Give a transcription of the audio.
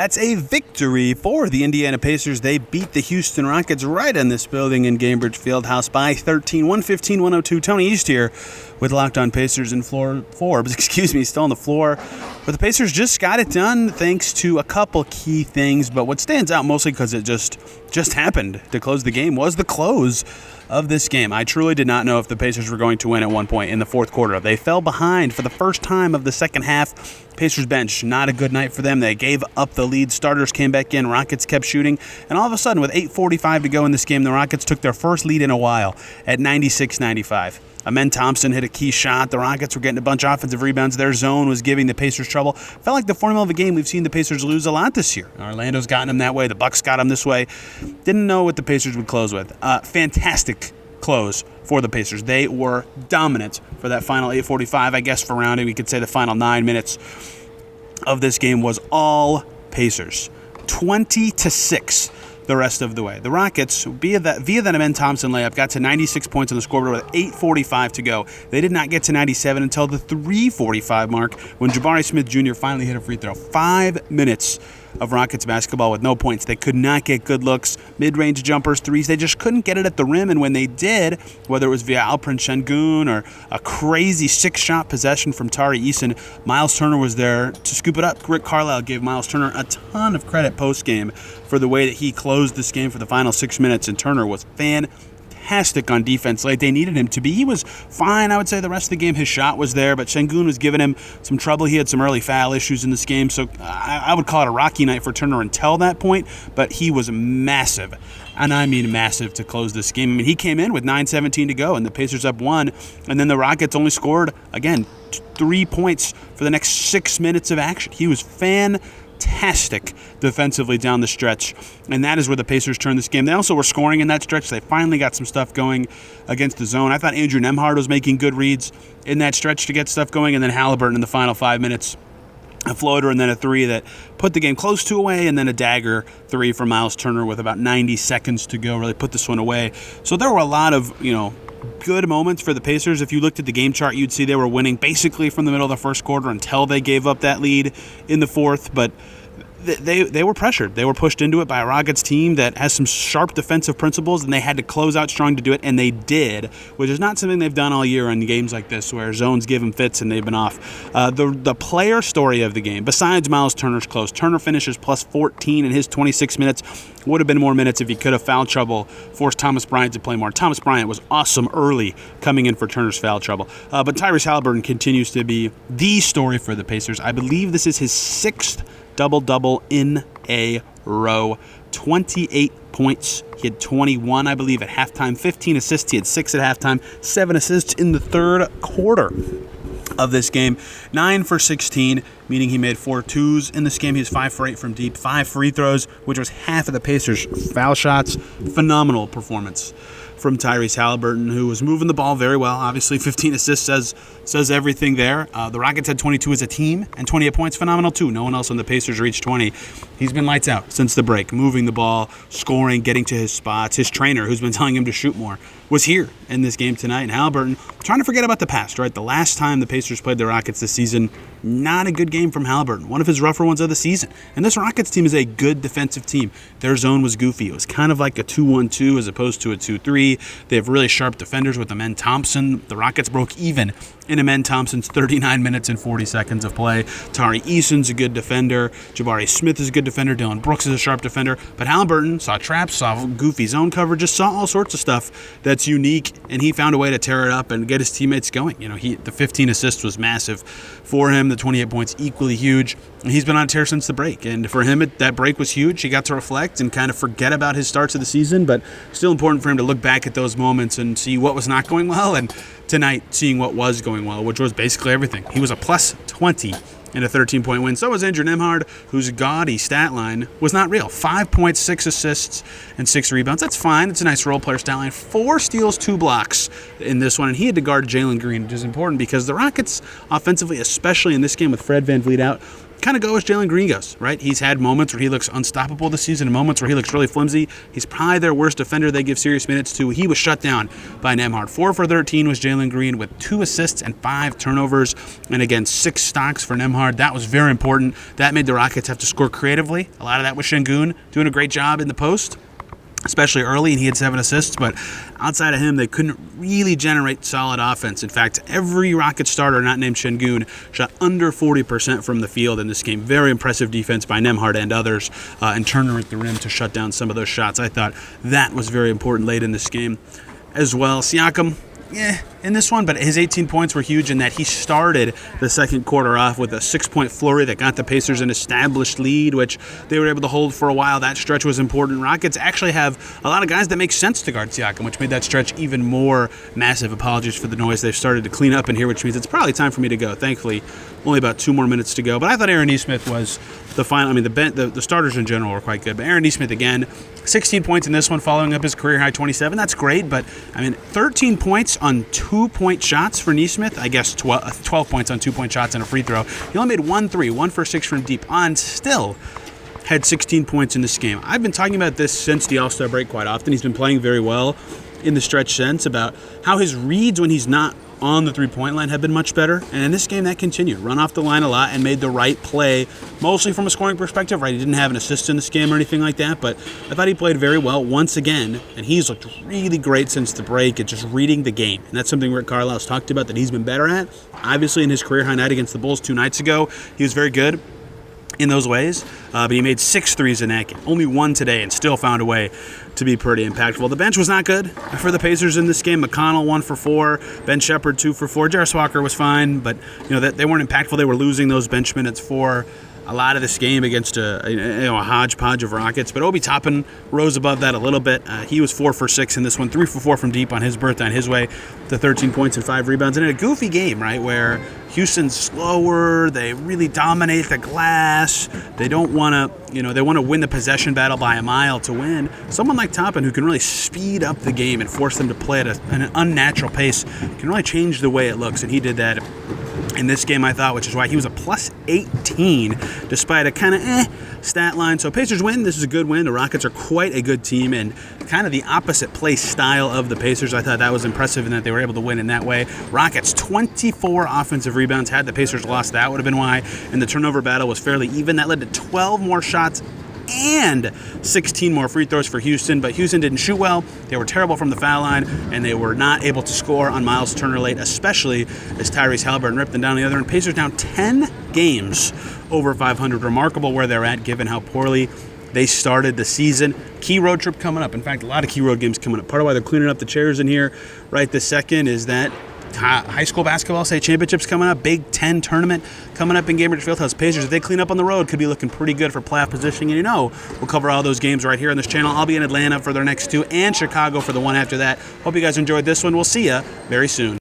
That's a victory for the Indiana Pacers. They beat the Houston Rockets right in this building in Gainbridge Fieldhouse by 13, 115-102. Tony East here with Locked On Pacers and Forbes, still on the floor. But the Pacers just got it done thanks to a couple key things. But what stands out mostly because it just happened to close the game was the close of this game. I truly did not know if the Pacers were going to win at one point in the fourth quarter. They fell behind for the first time of the second half. Pacers bench, not a good night for them. They gave up the lead. Starters came back in. Rockets kept shooting. And all of a sudden, with 8:45 to go in this game, the Rockets took their first lead in a while at 96-95. Amen Thompson hit a key shot. The Rockets were getting a bunch of offensive rebounds. Their zone was giving the Pacers trouble. Felt like the formula of a game we've seen the Pacers lose a lot this year. Orlando's gotten them that way. The Bucks got them this way. Didn't know what the Pacers would close with. Fantastic close for the Pacers. They were dominant for that final 8:45. I guess for rounding, we could say the final 9 minutes of this game was all Pacers. 20-6 the rest of the way. The Rockets, via that Amen Thompson layup, got to 96 points on the scoreboard with 8:45 to go. They did not get to 97 until the 3:45 mark when Jabari Smith Jr. finally hit a free throw. 5 minutes of Rockets basketball with no points. They could not get good looks, mid-range jumpers, threes. They just couldn't get it at the rim, and when they did, whether it was via Alperen Şengün or a crazy six-shot possession from Tyrese, Miles Turner was there to scoop it up. Rick Carlisle gave Miles Turner a ton of credit post-game for the way that he closed this game for the final 6 minutes, and Turner was fantastic on defense like they needed him to be. He was fine, I would say. The rest of the game, his shot was there, but Şengün was giving him some trouble. He had some early foul issues in this game, so I would call it a rocky night for Turner until that point, but he was massive, and I mean massive, to close this game. I mean, he came in with 9:17 to go, and the Pacers up one, and then the Rockets only scored, again, 3 points for the next 6 minutes of action. He was fantastic defensively down the stretch, and that is where the Pacers turned this game. They also were scoring in that stretch. They finally got some stuff going against the zone. I thought Andrew Nembhard was making good reads in that stretch to get stuff going, and then Haliburton in the final 5 minutes, a floater and then a three that put the game close to away, and then a dagger three from Miles Turner with about 90 seconds to go really put this one away. So there were a lot of, good moments for the Pacers. If you looked at the game chart, you'd see they were winning basically from the middle of the first quarter until they gave up that lead in the fourth, but they were pressured. They were pushed into it by a Rockets team that has some sharp defensive principles, and they had to close out strong to do it, and they did, which is not something they've done all year in games like this where zones give them fits and they've been off. The player story of the game, besides Miles Turner's close, Turner finishes plus 14 in his 26 minutes. Would have been more minutes if he could have foul trouble, forced Thomas Bryant to play more. Thomas Bryant was awesome early coming in for Turner's foul trouble. But Tyrese Haliburton continues to be the story for the Pacers. I believe this is his 6th double-double in a row. 28 points. He had 21, I believe, at halftime. 15 assists. He had 6 at halftime. 7 assists in the third quarter of this game. 9 for 16, meaning he made 4 twos in this game. He was 5 for 8 from deep. 5 free throws, which was half of the Pacers' foul shots. Phenomenal performance from Tyrese Haliburton, who was moving the ball very well. Obviously, 15 assists says everything there. The Rockets had 22 as a team, and 28 points, phenomenal too. No one else on the Pacers reached 20. He's been lights out since the break, moving the ball, scoring, getting to his spots. His trainer, who's been telling him to shoot more, was here in this game tonight. And Haliburton, trying to forget about the past, right? The last time the Pacers played the Rockets this season, not a good game from Haliburton. One of his rougher ones of the season. And this Rockets team is a good defensive team. Their zone was goofy. It was kind of like a 2-1-2 as opposed to a 2-3. They have really sharp defenders with Amen Thompson. The Rockets broke even in Amen Thompson's 39 minutes and 40 seconds of play. Tari Eason's a good defender. Jabari Smith is a good defender. Dylan Brooks is a sharp defender. But Haliburton saw traps, saw goofy zone coverages, saw all sorts of stuff that's unique, and he found a way to tear it up and get his teammates going. The 15 assists was massive for him. The 28 points equally huge. And he's been on a tear since the break. And for him, that break was huge. He got to reflect and kind of forget about his starts of the season, but still important for him to look back at those moments and see what was not going well, and tonight seeing what was going well, which was basically everything. He was a plus 20 in a 13-point win. So was Andrew Nembhard, whose gaudy stat line was not real. 5 points, 6 assists, and 6 rebounds. That's fine. It's a nice role player stat line. 4 steals, 2 blocks in this one, and he had to guard Jalen Green, which is important because the Rockets offensively, especially in this game with Fred VanVleet out, kind of go as Jalen Green goes, right? He's had moments where he looks unstoppable this season and moments where he looks really flimsy. He's probably their worst defender they give serious minutes to. He was shut down by Nembhard. 4 for 13 was Jalen Green with 2 assists and 5 turnovers, and again, 6 stocks for Nembhard. That was very important. That made the Rockets have to score creatively. A lot of that was Şengün doing a great job in the post, especially early, and he had 7 assists, but outside of him, they couldn't really generate solid offense. In fact, every Rockets starter not named Şengün shot under 40% from the field in this game. Very impressive defense by Nembhard and others, and Turner at the rim to shut down some of those shots. I thought that was very important late in this game as well. Siakam, in this one, but his 18 points were huge in that he started the second quarter off with a 6-point flurry that got the Pacers an established lead, which they were able to hold for a while. That stretch was important. Rockets actually have a lot of guys that make sense to guard Siakam, which made that stretch even more massive. Apologies for the noise. They've started to clean up in here, which means it's probably time for me to go. Thankfully, only about 2 more minutes to go. But I thought Aaron Nesmith was the final. I mean, the starters in general were quite good. But Aaron Nesmith, again, 16 points in this one, following up his career-high 27. That's great, but, 13 points on 2-point shots for Nesmith. I guess 12 points on 2-point shots and a free throw. He only made 1 3, 1 for 6 from deep on, still had 16 points in this game. I've been talking about this since the All-Star break quite often. He's been playing very well in the stretch since, about how his reads when he's not on the three-point line have been much better, and in this game that continued. Run off the line a lot and made the right play, mostly from a scoring perspective, right? He didn't have an assist in this game or anything like that, but I thought he played very well once again, and he's looked really great since the break at just reading the game, and that's something Rick Carlisle's talked about that he's been better at. Obviously, in his career-high night against the Bulls 2 nights ago, he was very good in those ways, but he made 6 threes in that game. Only 1 today, and still found a way to be pretty impactful. The bench was not good for the Pacers in this game. McConnell 1 for 4, Ben Shepherd 2 for 4. Jarris Walker was fine, but they weren't impactful. They were losing those bench minutes for a lot of this game against a hodgepodge of Rockets. But Obi Toppin rose above that a little bit. He was 4 for 6 in this one, 3 for 4 from deep on his birthday, on his way to 13 points and 5 rebounds. And in a goofy game, right, where Houston's slower, they really dominate the glass. They don't want to, they want to win the possession battle by a mile to win. Someone like Toppin, who can really speed up the game and force them to play at an unnatural pace, can really change the way it looks. And he did that in this game, I thought, which is why he was a plus 18 despite a kind of stat line. So Pacers win. This is a good win. The Rockets are quite a good team and kind of the opposite play style of the Pacers. I thought that was impressive in that they were able to win in that way. Rockets 24 offensive rebounds. Had the Pacers lost, that would have been why. And the turnover battle was fairly even. That led to 12 more shots and 16 more free throws for Houston, but Houston didn't shoot well. They were terrible from the foul line, and they were not able to score on Miles Turner late, especially as Tyrese Haliburton ripped them down the other end. Pacers down 10 games over 500. Remarkable where they're at, given how poorly they started the season. Key road trip coming up. In fact, a lot of key road games coming up. Part of why they're cleaning up the chairs in here right this second is that high school basketball state championships coming up, Big Ten tournament coming up in Gainbridge Fieldhouse. Pacers, if they clean up on the road, could be looking pretty good for playoff positioning. And we'll cover all those games right here on this channel. I'll be in Atlanta for their next 2 and Chicago for the one after that. Hope you guys enjoyed this one. We'll see you very soon.